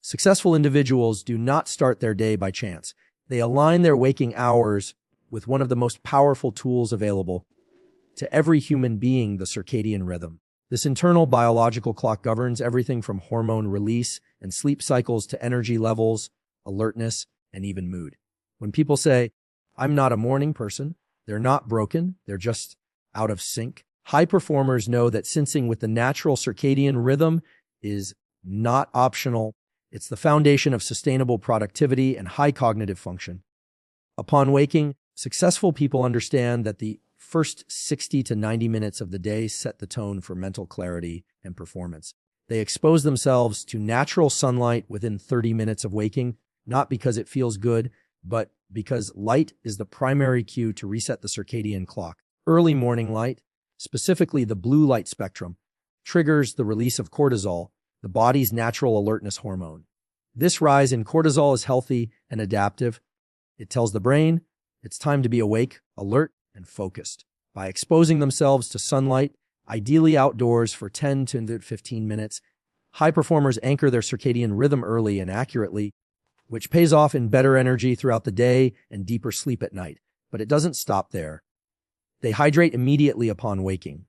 Successful individuals do not start their day by chance. They align their waking hours with one of the most powerful tools available to every human being, the circadian rhythm. This internal biological clock governs everything from hormone release and sleep cycles to energy levels, alertness, and even mood. When people say, "I'm not a morning person," they're not broken, they're just out of sync. High performers know that syncing with the natural circadian rhythm is not optional. It's the foundation of sustainable productivity and high cognitive function. Upon waking, successful people understand that the first 60 to 90 minutes of the day set the tone for mental clarity and performance. They expose themselves to natural sunlight within 30 minutes of waking, not because it feels good, but because light is the primary cue to reset the circadian clock. Early morning light, specifically the blue light spectrum, triggers the release of cortisol, the body's natural alertness hormone. This rise in cortisol is healthy and adaptive. It tells the brain it's time to be awake, alert, and focused. By exposing themselves to sunlight, ideally outdoors for 10 to 15 minutes, high performers anchor their circadian rhythm early and accurately, which pays off in better energy throughout the day and deeper sleep at night. But it doesn't stop there. They hydrate immediately upon waking.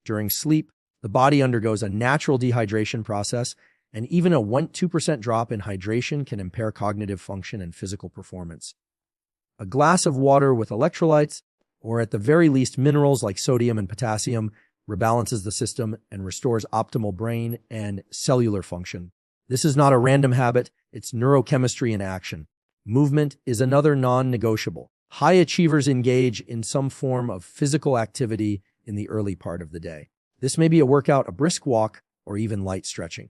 During sleep, the body undergoes a natural dehydration process, and even a 1-2% drop in hydration can impair cognitive function and physical performance. A glass of water with electrolytes, or at the very least minerals like sodium and potassium, rebalances the system and restores optimal brain and cellular function. This is not a random habit, it's neurochemistry in action. Movement is another non-negotiable. High achievers engage in some form of physical activity in the early part of the day. This may be a workout, a brisk walk, or even light stretching.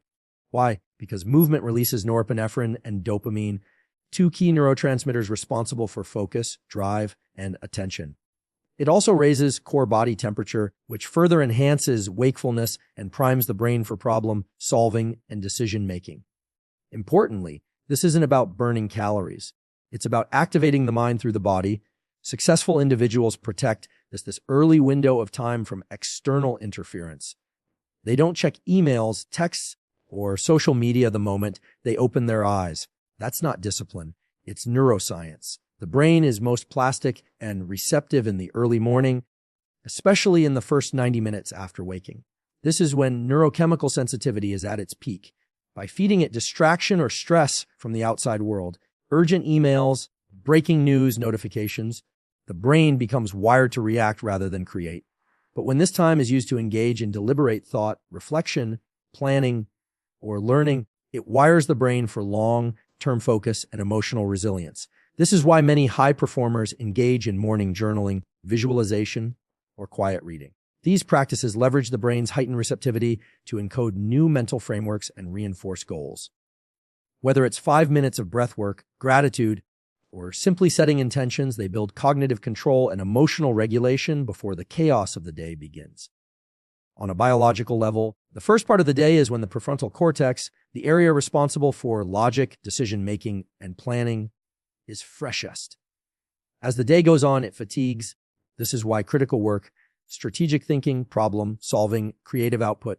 Why? Because movement releases norepinephrine and dopamine, two key neurotransmitters responsible for focus, drive, and attention. It also raises core body temperature, which further enhances wakefulness and primes the brain for problem solving and decision making. Importantly, this isn't about burning calories. It's about activating the mind through the body. Successful individuals protect this early window of time from external interference. They don't check emails, texts, or social media the moment they open their eyes. That's not discipline. It's neuroscience. The brain is most plastic and receptive in the early morning, especially in the first 90 minutes after waking. This is when neurochemical sensitivity is at its peak. By feeding it distraction or stress from the outside world, urgent emails, breaking news notifications, the brain becomes wired to react rather than create. But when this time is used to engage in deliberate thought, reflection, planning, or learning, it wires the brain for long-term focus and emotional resilience. This is why many high performers engage in morning journaling, visualization, or quiet reading. These practices leverage the brain's heightened receptivity to encode new mental frameworks and reinforce goals. Whether it's 5 minutes of breath work, gratitude, or simply setting intentions, they build cognitive control and emotional regulation before the chaos of the day begins. On a biological level, the first part of the day is when the prefrontal cortex, the area responsible for logic, decision-making, and planning, is freshest. As the day goes on, it fatigues. This is why critical work, strategic thinking, problem-solving, creative output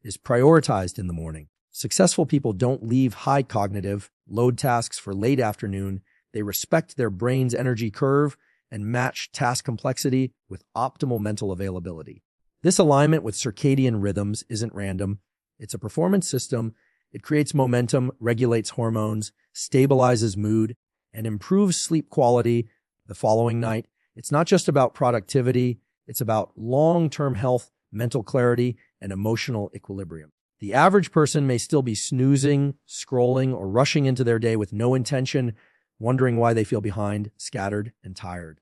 is prioritized in the morning. Successful people don't leave high cognitive load tasks for late afternoon. They respect their brain's energy curve and match task complexity with optimal mental availability. This alignment with circadian rhythms isn't random. It's a performance system. It creates momentum, regulates hormones, stabilizes mood, and improves sleep quality the following night. It's not just about productivity. It's about long-term health, mental clarity, and emotional equilibrium. The average person may still be snoozing, scrolling, or rushing into their day with no intention, wondering why they feel behind, scattered, and tired.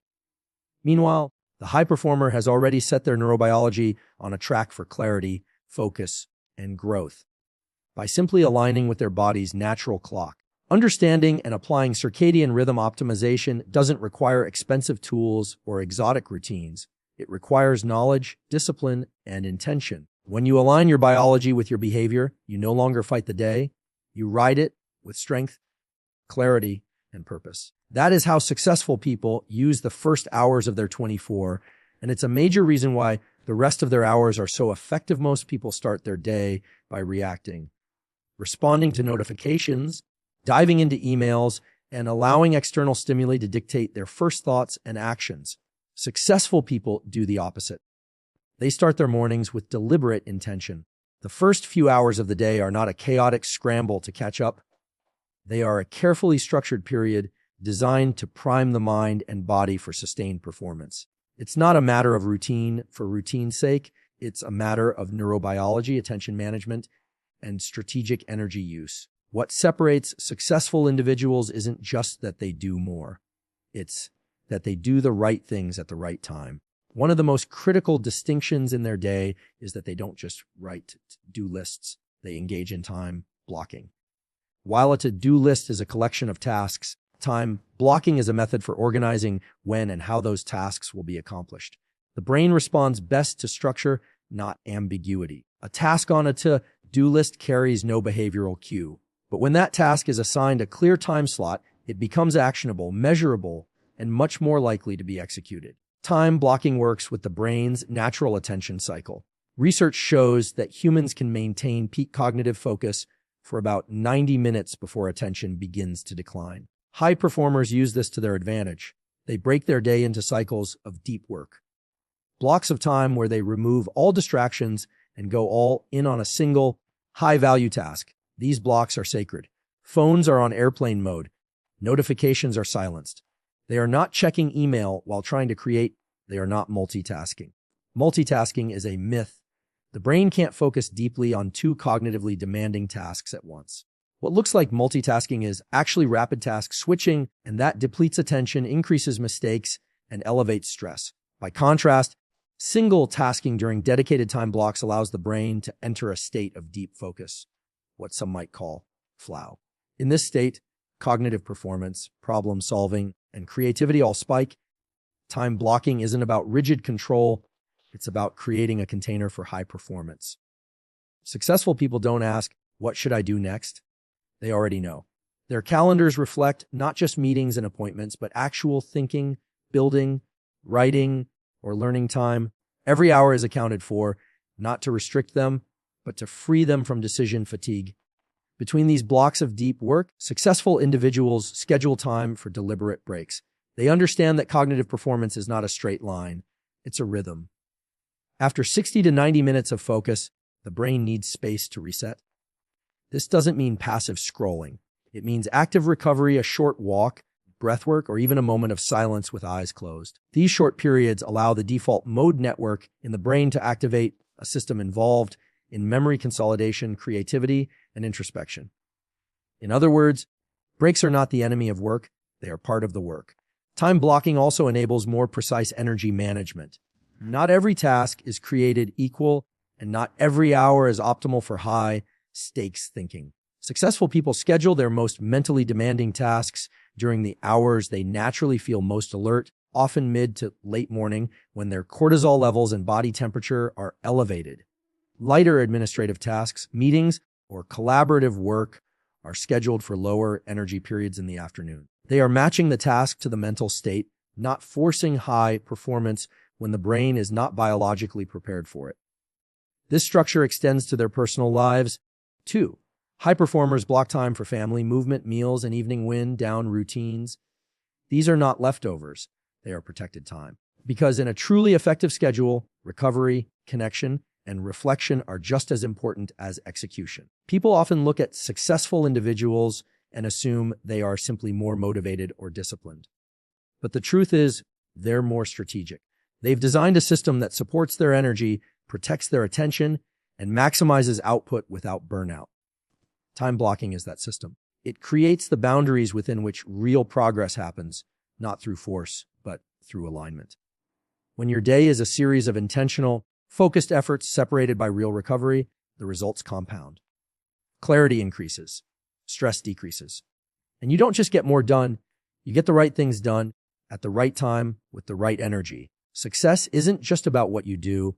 Meanwhile, the high performer has already set their neurobiology on a track for clarity, focus, and growth. By simply aligning with their body's natural clock, understanding and applying circadian rhythm optimization doesn't require expensive tools or exotic routines. It requires knowledge, discipline, and intention. When you align your biology with your behavior, you no longer fight the day. You ride it with strength, clarity, and purpose. That is how successful people use the first hours of their 24, and it's a major reason why the rest of their hours are so effective. Most people start their day by reacting, responding to notifications, diving into emails, and allowing external stimuli to dictate their first thoughts and actions. Successful people do the opposite. They start their mornings with deliberate intention. The first few hours of the day are not a chaotic scramble to catch up. They are a carefully structured period designed to prime the mind and body for sustained performance. It's not a matter of routine for routine's sake. It's a matter of neurobiology, attention management, and strategic energy use. What separates successful individuals isn't just that they do more. It's that they do the right things at the right time. One of the most critical distinctions in their day is that they don't just write to-do lists. They engage in time blocking. While a to-do list is a collection of tasks, time blocking is a method for organizing when and how those tasks will be accomplished. The brain responds best to structure, not ambiguity. A task on a to-do list carries no behavioral cue. But when that task is assigned a clear time slot, it becomes actionable, measurable, and much more likely to be executed. Time blocking works with the brain's natural attention cycle. Research shows that humans can maintain peak cognitive focus for about 90 minutes before attention begins to decline. High performers use this to their advantage. They break their day into cycles of deep work. Blocks of time where they remove all distractions and go all in on a single, high-value task. These blocks are sacred. Phones are on airplane mode. Notifications are silenced. They are not checking email while trying to create. They are not multitasking. Multitasking is a myth. The brain can't focus deeply on two cognitively demanding tasks at once. What looks like multitasking is actually rapid task switching, and that depletes attention, increases mistakes, and elevates stress. By contrast, single tasking during dedicated time blocks allows the brain to enter a state of deep focus, what some might call flow. In this state, cognitive performance, problem solving, and creativity all spike. Time blocking isn't about rigid control. It's about creating a container for high performance. Successful people don't ask, what should I do next? They already know. Their calendars reflect not just meetings and appointments, but actual thinking, building, writing, or learning time. Every hour is accounted for, not to restrict them, but to free them from decision fatigue. Between these blocks of deep work, successful individuals schedule time for deliberate breaks. They understand that cognitive performance is not a straight line. It's a rhythm. After 60 to 90 minutes of focus, the brain needs space to reset. This doesn't mean passive scrolling. It means active recovery, a short walk, breathwork, or even a moment of silence with eyes closed. These short periods allow the default mode network in the brain to activate, a system involved in memory consolidation, creativity, and introspection. In other words, breaks are not the enemy of work, they are part of the work. Time blocking also enables more precise energy management. Not every task is created equal, and not every hour is optimal for high-stakes thinking. Successful people schedule their most mentally demanding tasks during the hours they naturally feel most alert, often mid to late morning, when their cortisol levels and body temperature are elevated. Lighter administrative tasks, meetings, or collaborative work are scheduled for lower energy periods in the afternoon. They are matching the task to the mental state, not forcing high performance when the brain is not biologically prepared for it. This structure extends to their personal lives, too. High performers block time for family, movement, meals, and evening wind-down routines. These are not leftovers. They are protected time. Because in a truly effective schedule, recovery, connection, and reflection are just as important as execution. People often look at successful individuals and assume they are simply more motivated or disciplined. But the truth is, they're more strategic. They've designed a system that supports their energy, protects their attention, and maximizes output without burnout. Time blocking is that system. It creates the boundaries within which real progress happens, not through force, but through alignment. When your day is a series of intentional, focused efforts separated by real recovery, the results compound. Clarity increases, stress decreases. And you don't just get more done, you get the right things done at the right time with the right energy. Success isn't just about what you do,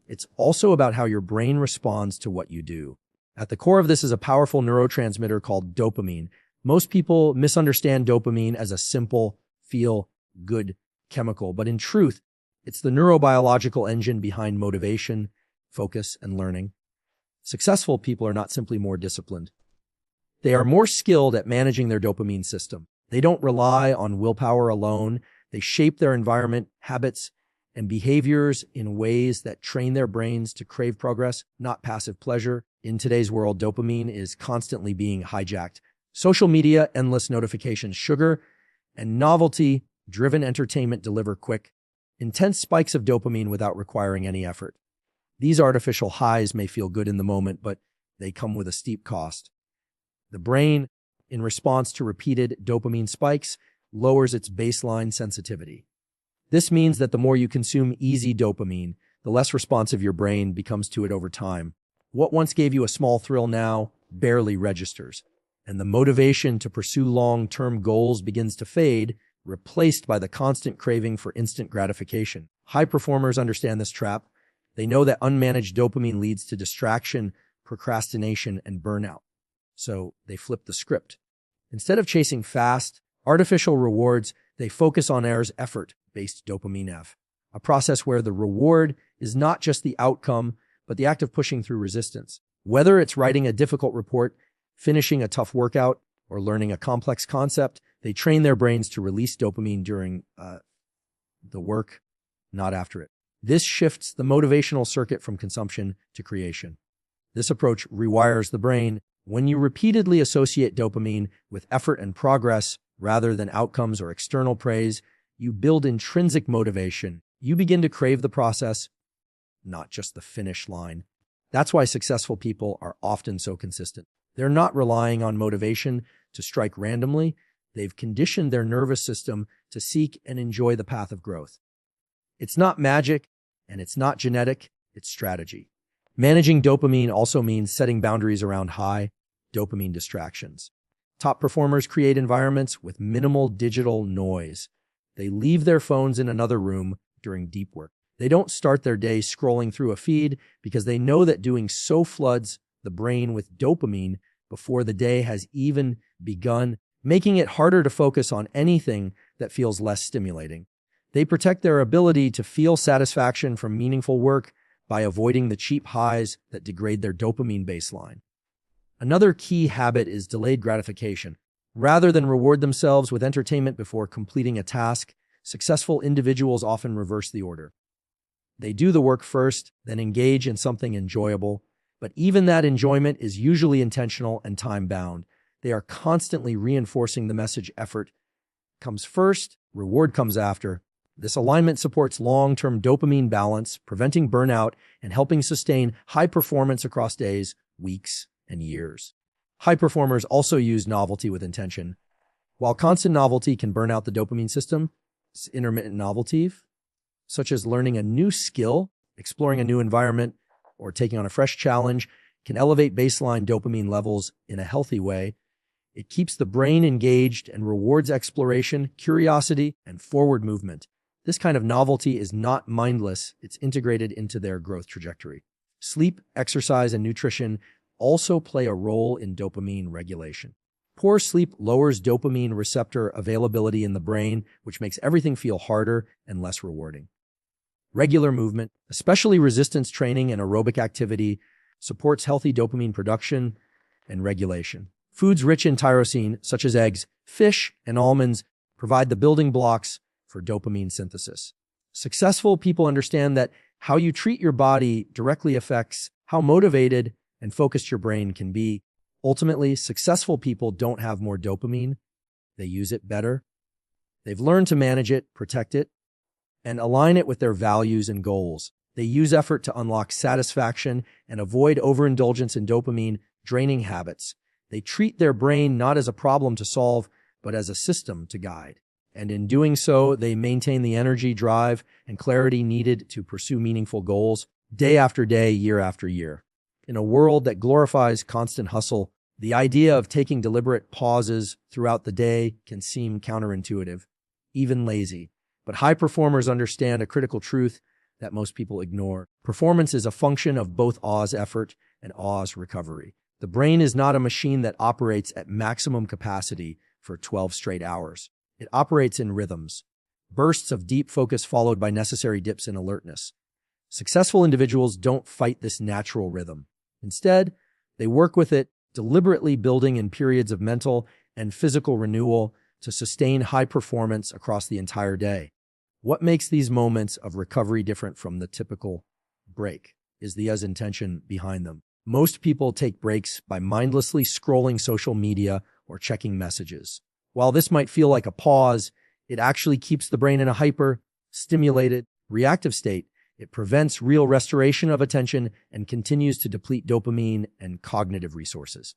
it's also about how your brain responds to what you do. At the core of this is a powerful neurotransmitter called dopamine. Most people misunderstand dopamine as a simple, feel-good chemical, but in truth, it's the neurobiological engine behind motivation, focus, and learning. Successful people are not simply more disciplined. They are more skilled at managing their dopamine system. They don't rely on willpower alone. They shape their environment, habits, and behaviors in ways that train their brains to crave progress, not passive pleasure. In today's world, dopamine is constantly being hijacked. Social media, endless notifications, sugar, and novelty-driven entertainment deliver quick, intense spikes of dopamine without requiring any effort. These artificial highs may feel good in the moment, but they come with a steep cost. The brain, in response to repeated dopamine spikes, lowers its baseline sensitivity. This means that the more you consume easy dopamine, the less responsive your brain becomes to it over time. What once gave you a small thrill now barely registers, and the motivation to pursue long-term goals begins to fade, replaced by the constant craving for instant gratification. High performers understand this trap. They know that unmanaged dopamine leads to distraction, procrastination, and burnout. So they flip the script. Instead of chasing fast, artificial rewards, they focus on effort-based dopamine F, a process where the reward is not just the outcome, but the act of pushing through resistance. Whether it's writing a difficult report, finishing a tough workout, or learning a complex concept, they train their brains to release dopamine during the work, not after it. This shifts the motivational circuit from consumption to creation. This approach rewires the brain. When you repeatedly associate dopamine with effort and progress rather than outcomes or external praise, you build intrinsic motivation. You begin to crave the process, not just the finish line. That's why successful people are often so consistent. They're not relying on motivation to strike randomly. They've conditioned their nervous system to seek and enjoy the path of growth. It's not magic, and it's not genetic, it's strategy. Managing dopamine also means setting boundaries around high dopamine distractions. Top performers create environments with minimal digital noise. They leave their phones in another room during deep work. They don't start their day scrolling through a feed because they know that doing so floods the brain with dopamine before the day has even begun, making it harder to focus on anything that feels less stimulating. They protect their ability to feel satisfaction from meaningful work by avoiding the cheap highs that degrade their dopamine baseline. Another key habit is delayed gratification. Rather than reward themselves with entertainment before completing a task, successful individuals often reverse the order. They do the work first, then engage in something enjoyable, but even that enjoyment is usually intentional and time-bound. They are constantly reinforcing the message effort comes first, reward comes after. This alignment supports long-term dopamine balance, preventing burnout and helping sustain high performance across days, weeks, and years. High performers also use novelty with intention. While constant novelty can burn out the dopamine system, intermittent novelty, such as learning a new skill, exploring a new environment, or taking on a fresh challenge, can elevate baseline dopamine levels in a healthy way. It keeps the brain engaged and rewards exploration, curiosity, and forward movement. This kind of novelty is not mindless, it's integrated into their growth trajectory. Sleep, exercise, and nutrition also play a role in dopamine regulation. Poor sleep lowers dopamine receptor availability in the brain, which makes everything feel harder and less rewarding. Regular movement, especially resistance training and aerobic activity, supports healthy dopamine production and regulation. Foods rich in tyrosine, such as eggs, fish, and almonds, provide the building blocks for dopamine synthesis. Successful people understand that how you treat your body directly affects how motivated and focused your brain can be. Ultimately, successful people don't have more dopamine. They use it better. They've learned to manage it, protect it, and align it with their values and goals. They use effort to unlock satisfaction and avoid overindulgence in dopamine-draining habits. They treat their brain not as a problem to solve, but as a system to guide. And in doing so, they maintain the energy, drive, and clarity needed to pursue meaningful goals day after day, year after year. In a world that glorifies constant hustle, the idea of taking deliberate pauses throughout the day can seem counterintuitive, even lazy. But high performers understand a critical truth that most people ignore. Performance is a function of both Oz effort and Oz recovery. The brain is not a machine that operates at maximum capacity for 12 straight hours. It operates in rhythms, bursts of deep focus followed by necessary dips in alertness. Successful individuals don't fight this natural rhythm. Instead, they work with it, deliberately building in periods of mental and physical renewal to sustain high performance across the entire day. What makes these moments of recovery different from the typical break is the intention behind them. Most people take breaks by mindlessly scrolling social media or checking messages. While this might feel like a pause, it actually keeps the brain in a hyper-stimulated, reactive state. It prevents real restoration of attention and continues to deplete dopamine and cognitive resources.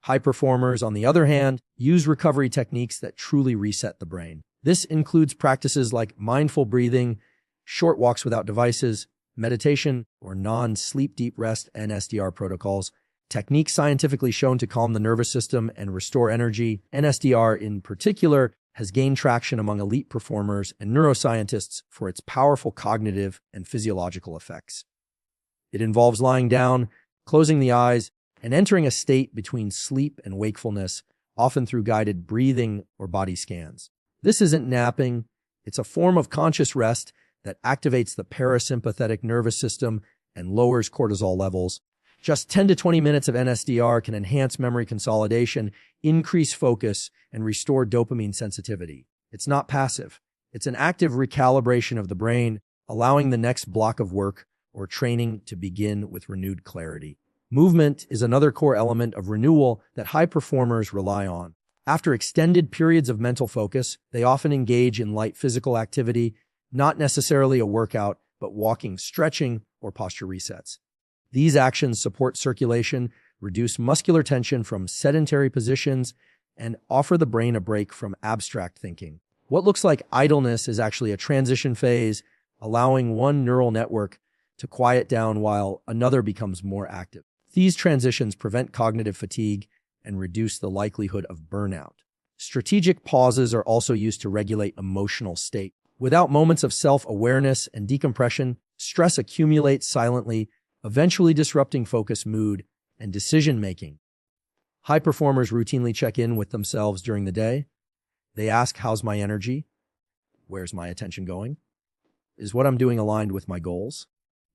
High performers, on the other hand, use recovery techniques that truly reset the brain. This includes practices like mindful breathing, short walks without devices, meditation, or non-sleep deep rest NSDR protocols, techniques scientifically shown to calm the nervous system and restore energy. NSDR in particular has gained traction among elite performers and neuroscientists for its powerful cognitive and physiological effects. It involves lying down, closing the eyes, and entering a state between sleep and wakefulness, often through guided breathing or body scans. This isn't napping, it's a form of conscious rest that activates the parasympathetic nervous system and lowers cortisol levels. Just 10 to 20 minutes of NSDR can enhance memory consolidation, increase focus, and restore dopamine sensitivity. It's not passive. It's an active recalibration of the brain, allowing the next block of work or training to begin with renewed clarity. Movement is another core element of renewal that high performers rely on. After extended periods of mental focus, they often engage in light physical activity, not necessarily a workout, but walking, stretching, or posture resets. These actions support circulation, reduce muscular tension from sedentary positions, and offer the brain a break from abstract thinking. What looks like idleness is actually a transition phase, allowing one neural network to quiet down while another becomes more active. These transitions prevent cognitive fatigue and reduce the likelihood of burnout. Strategic pauses are also used to regulate emotional state. Without moments of self-awareness and decompression, stress accumulates silently, eventually disrupting focus, mood, and decision-making. High performers routinely check in with themselves during the day. They ask, how's my energy? Where's my attention going? Is what I'm doing aligned with my goals?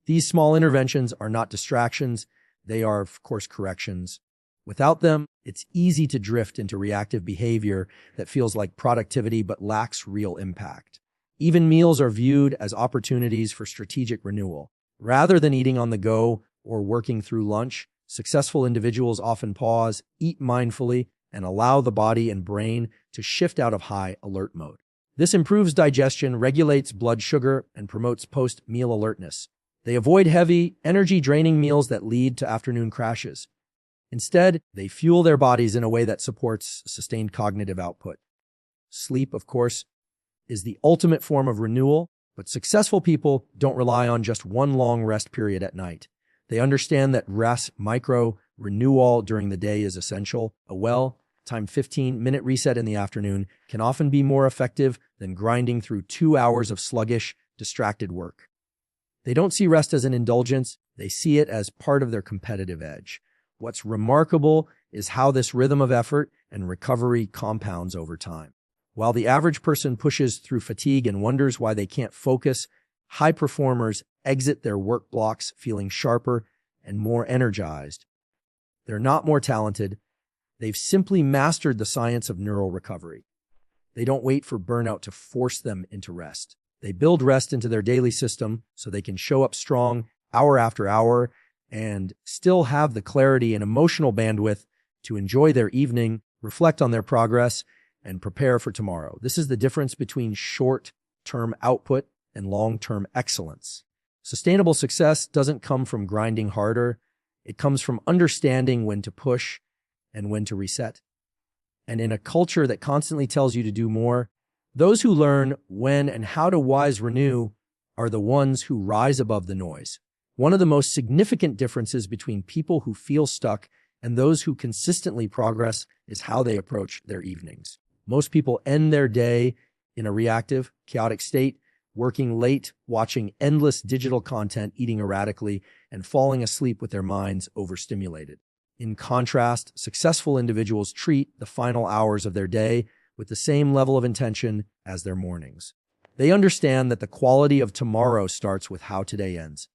These small interventions are not distractions. They are, of course, corrections. Without them, it's easy to drift into reactive behavior that feels like productivity but lacks real impact. Even meals are viewed as opportunities for strategic renewal. Rather than eating on the go or working through lunch, successful individuals often pause, eat mindfully, and allow the body and brain to shift out of high alert mode. This improves digestion, regulates blood sugar, and promotes post-meal alertness. They avoid heavy, energy-draining meals that lead to afternoon crashes. Instead, they fuel their bodies in a way that supports sustained cognitive output. Sleep, of course, is the ultimate form of renewal, but successful people don't rely on just one long rest period at night. They understand that rest, micro-renewal during the day is essential. A well-timed 15-minute reset in the afternoon can often be more effective than grinding through 2 hours of sluggish, distracted work. They don't see rest as an indulgence, they see it as part of their competitive edge. What's remarkable is how this rhythm of effort and recovery compounds over time. While the average person pushes through fatigue and wonders why they can't focus, high performers exit their work blocks feeling sharper and more energized. They're not more talented. They've simply mastered the science of neural recovery. They don't wait for burnout to force them into rest. They build rest into their daily system so they can show up strong hour after hour and still have the clarity and emotional bandwidth to enjoy their evening, reflect on their progress, and prepare for tomorrow. This is the difference between short-term output and long-term excellence. Sustainable success doesn't come from grinding harder. It comes from understanding when to push and when to reset. And in a culture that constantly tells you to do more, those who learn when and how to wise renew are the ones who rise above the noise. One of the most significant differences between people who feel stuck and those who consistently progress is how they approach their evenings. Most people end their day in a reactive, chaotic state, working late, watching endless digital content, eating erratically, and falling asleep with their minds overstimulated. In contrast, successful individuals treat the final hours of their day with the same level of intention as their mornings. They understand that the quality of tomorrow starts with how today ends.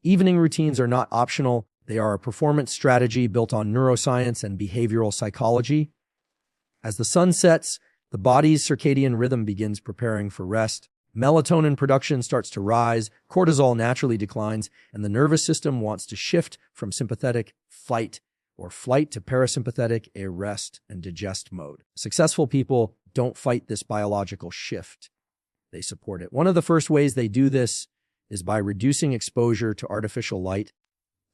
Evening routines are not optional, They are a performance strategy built on neuroscience and behavioral psychology. As the sun sets, the body's circadian rhythm begins preparing for rest. Melatonin production starts to rise, cortisol naturally declines, and the nervous system wants to shift from sympathetic fight or flight to parasympathetic a rest and digest mode. Successful people don't fight this biological shift. They support it. One of the first ways they do this is by reducing exposure to artificial light,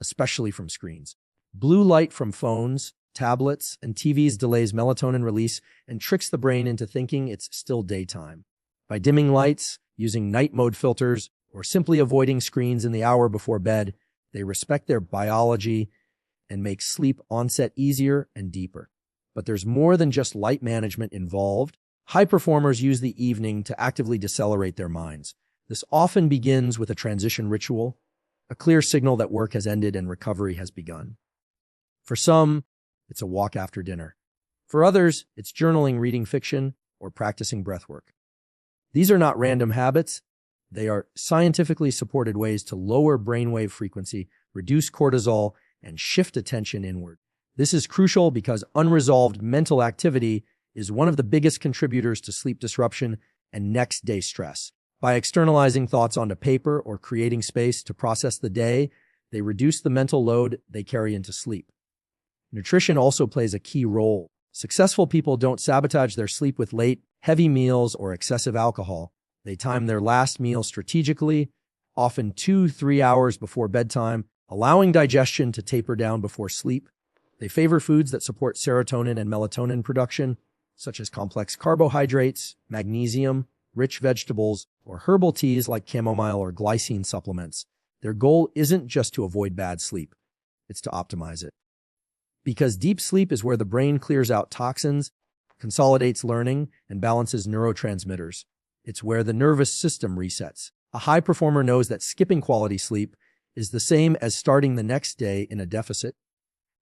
especially from screens. Blue light from phones, tablets, and TVs delays melatonin release and tricks the brain into thinking it's still daytime. By dimming lights, using night mode filters, or simply avoiding screens in the hour before bed, they respect their biology and make sleep onset easier and deeper. But there's more than just light management involved. High performers use the evening to actively decelerate their minds. This often begins with a transition ritual, a clear signal that work has ended and recovery has begun. For some, it's a walk after dinner. For others, it's journaling, reading fiction, or practicing breathwork. These are not random habits. They are scientifically supported ways to lower brainwave frequency, reduce cortisol, and shift attention inward. This is crucial because unresolved mental activity is one of the biggest contributors to sleep disruption and next-day stress. By externalizing thoughts onto paper or creating space to process the day, they reduce the mental load they carry into sleep. Nutrition also plays a key role. Successful people don't sabotage their sleep with late, heavy meals or excessive alcohol. They time their last meal strategically, often 2-3 hours before bedtime, allowing digestion to taper down before sleep. They favor foods that support serotonin and melatonin production, such as complex carbohydrates, magnesium, rich vegetables, or herbal teas like chamomile or glycine supplements. Their goal isn't just to avoid bad sleep, it's to optimize it. Because deep sleep is where the brain clears out toxins, consolidates learning, and balances neurotransmitters. It's where the nervous system resets. A high performer knows that skipping quality sleep is the same as starting the next day in a deficit,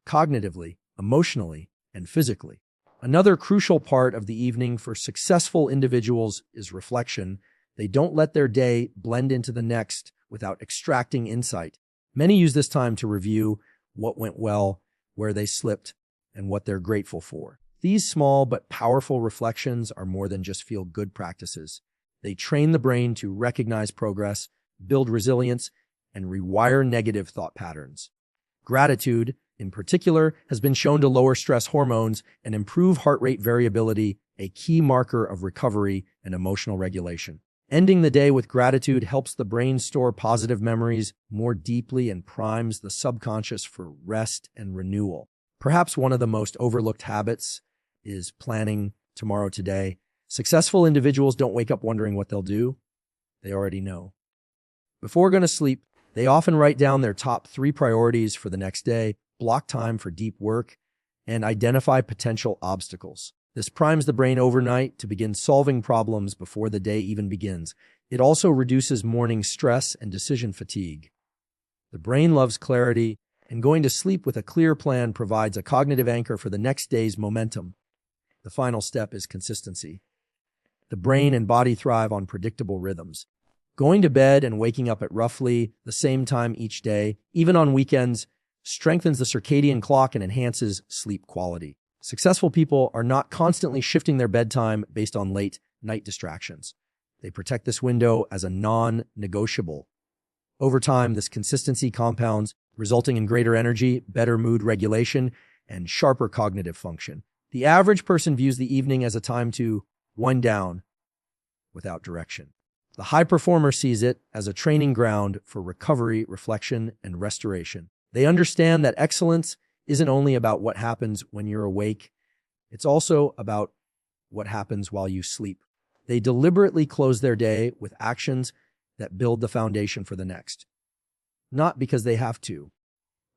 cognitively, emotionally, and physically. Another crucial part of the evening for successful individuals is reflection. They don't let their day blend into the next without extracting insight. Many use this time to review what went well, where they slipped, and what they're grateful for. These small but powerful reflections are more than just feel-good practices. They train the brain to recognize progress, build resilience, and rewire negative thought patterns. Gratitude, in particular, has been shown to lower stress hormones and improve heart rate variability, a key marker of recovery and emotional regulation. Ending the day with gratitude helps the brain store positive memories more deeply and primes the subconscious for rest and renewal. Perhaps one of the most overlooked habits is planning tomorrow today. Successful individuals don't wake up wondering what they'll do. They already know. Before going to sleep, they often write down their top 3 priorities for the next day, block time for deep work, and identify potential obstacles. This primes the brain overnight to begin solving problems before the day even begins. It also reduces morning stress and decision fatigue. The brain loves clarity, and going to sleep with a clear plan provides a cognitive anchor for the next day's momentum. The final step is consistency. The brain and body thrive on predictable rhythms. Going to bed and waking up at roughly the same time each day, even on weekends, strengthens the circadian clock and enhances sleep quality. Successful people are not constantly shifting their bedtime based on late night distractions. They protect this window as a non-negotiable. Over time, this consistency compounds, resulting in greater energy, better mood regulation, and sharper cognitive function. The average person views the evening as a time to wind down without direction. The high performer sees it as a training ground for recovery, reflection, and restoration. They understand that excellence isn't only about what happens when you're awake, it's also about what happens while you sleep. They deliberately close their day with actions that build the foundation for the next. Not because they have to,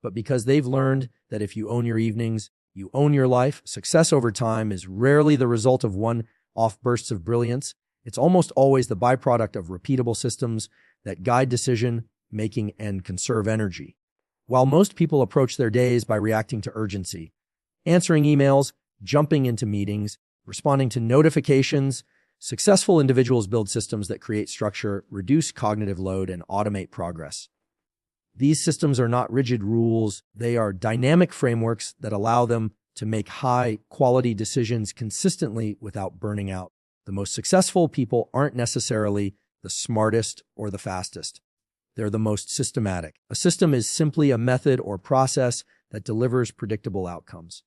but because they've learned that if you own your evenings, you own your life. Success over time is rarely the result of one-off bursts of brilliance. It's almost always the byproduct of repeatable systems that guide decision-making and conserve energy. While most people approach their days by reacting to urgency, answering emails, jumping into meetings, responding to notifications, successful individuals build systems that create structure, reduce cognitive load, and automate progress. These systems are not rigid rules. They are dynamic frameworks that allow them to make high-quality decisions consistently without burning out. The most successful people aren't necessarily the smartest or the fastest. They're the most systematic. A system is simply a method or process that delivers predictable outcomes.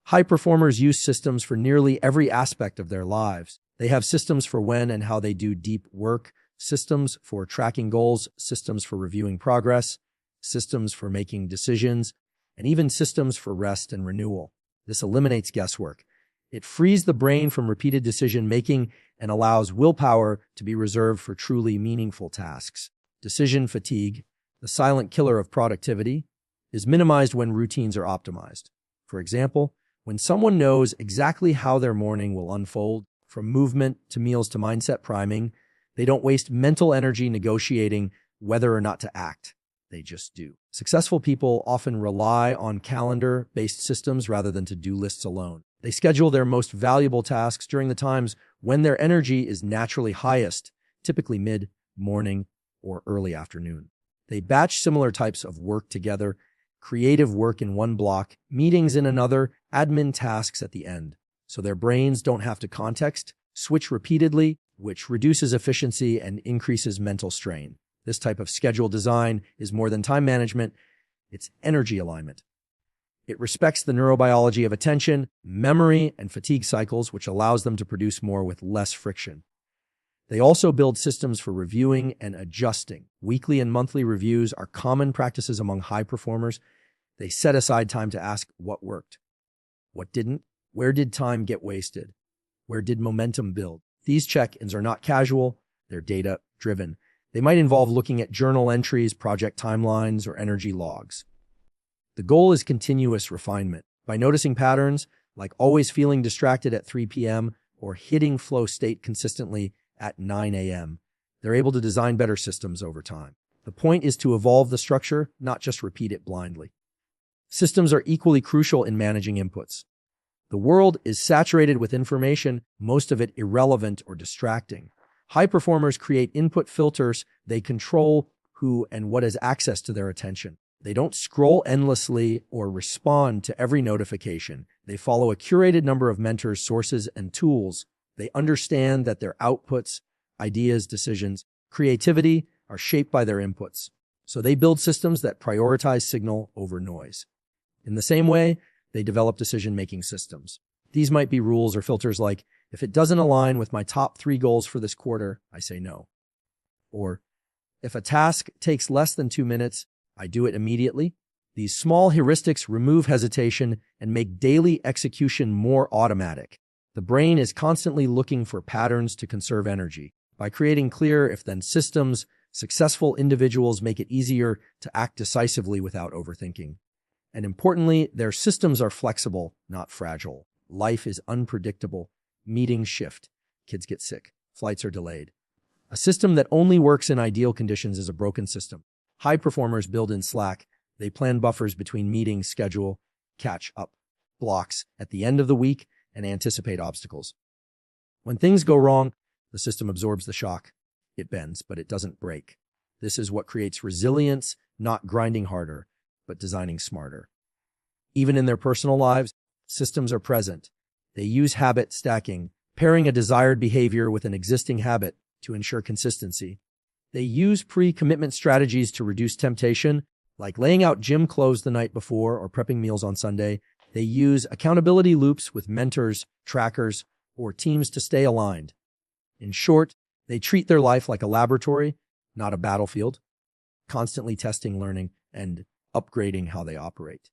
High performers use systems for nearly every aspect of their lives. They have systems for when and how they do deep work, systems for tracking goals, systems for reviewing progress, systems for making decisions, and even systems for rest and renewal. This eliminates guesswork. It frees the brain from repeated decision-making and allows willpower to be reserved for truly meaningful tasks. Decision fatigue, the silent killer of productivity, is minimized when routines are optimized. For example, when someone knows exactly how their morning will unfold, from movement to meals to mindset priming, they don't waste mental energy negotiating whether or not to act. They just do. Successful people often rely on calendar-based systems rather than to-do lists alone. They schedule their most valuable tasks during the times when their energy is naturally highest, typically mid-morning or early afternoon. They batch similar types of work together, creative work in one block, meetings in another, admin tasks at the end. So their brains don't have to context switch repeatedly, which reduces efficiency and increases mental strain. This type of schedule design is more than time management, it's energy alignment. It respects the neurobiology of attention, memory, and fatigue cycles, which allows them to produce more with less friction. They also build systems for reviewing and adjusting. Weekly and monthly reviews are common practices among high performers. They set aside time to ask what worked, what didn't, where did time get wasted, where did momentum build. These check-ins are not casual, they're data-driven. They might involve looking at journal entries, project timelines, or energy logs. The goal is continuous refinement. By noticing patterns, like always feeling distracted at 3 p.m. or hitting flow state consistently at 9 a.m., they're able to design better systems over time. The point is to evolve the structure, not just repeat it blindly. Systems are equally crucial in managing inputs. The world is saturated with information, most of it irrelevant or distracting. High performers create input filters. They control who and what has access to their attention. They don't scroll endlessly or respond to every notification. They follow a curated number of mentors, sources, and tools. They understand that their outputs, ideas, decisions, creativity are shaped by their inputs. So they build systems that prioritize signal over noise. In the same way, they develop decision-making systems. These might be rules or filters like, if it doesn't align with my top 3 goals for this quarter, I say no. Or, if a task takes less than 2 minutes, I do it immediately. These small heuristics remove hesitation and make daily execution more automatic. The brain is constantly looking for patterns to conserve energy. By creating clear if-then systems, successful individuals make it easier to act decisively without overthinking. And importantly, their systems are flexible, not fragile. Life is unpredictable. Meetings shift. Kids get sick. Flights are delayed. A system that only works in ideal conditions is a broken system. High performers build in Slack. They plan buffers between meetings, schedule, catch-up blocks at the end of the week, and anticipate obstacles. When things go wrong, the system absorbs the shock. It bends, but it doesn't break. This is what creates resilience, not grinding harder, but designing smarter. Even in their personal lives, systems are present. They use habit stacking, pairing a desired behavior with an existing habit to ensure consistency. They use pre-commitment strategies to reduce temptation, like laying out gym clothes the night before or prepping meals on Sunday. They use accountability loops with mentors, trackers, or teams to stay aligned. In short, they treat their life like a laboratory, not a battlefield, constantly testing, learning, and upgrading how they operate.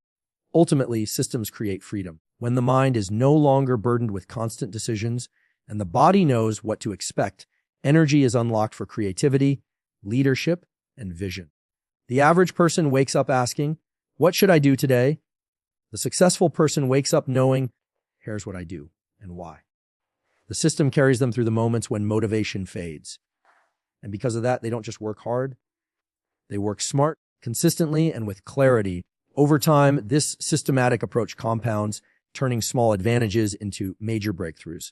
Ultimately, systems create freedom. When the mind is no longer burdened with constant decisions and the body knows what to expect, energy is unlocked for creativity, leadership, and vision. The average person wakes up asking, "What should I do today?" The successful person wakes up knowing, "Here's what I do and why." The system carries them through the moments when motivation fades. And because of that, they don't just work hard. They work smart, consistently, and with clarity. Over time, this systematic approach compounds, turning small advantages into major breakthroughs.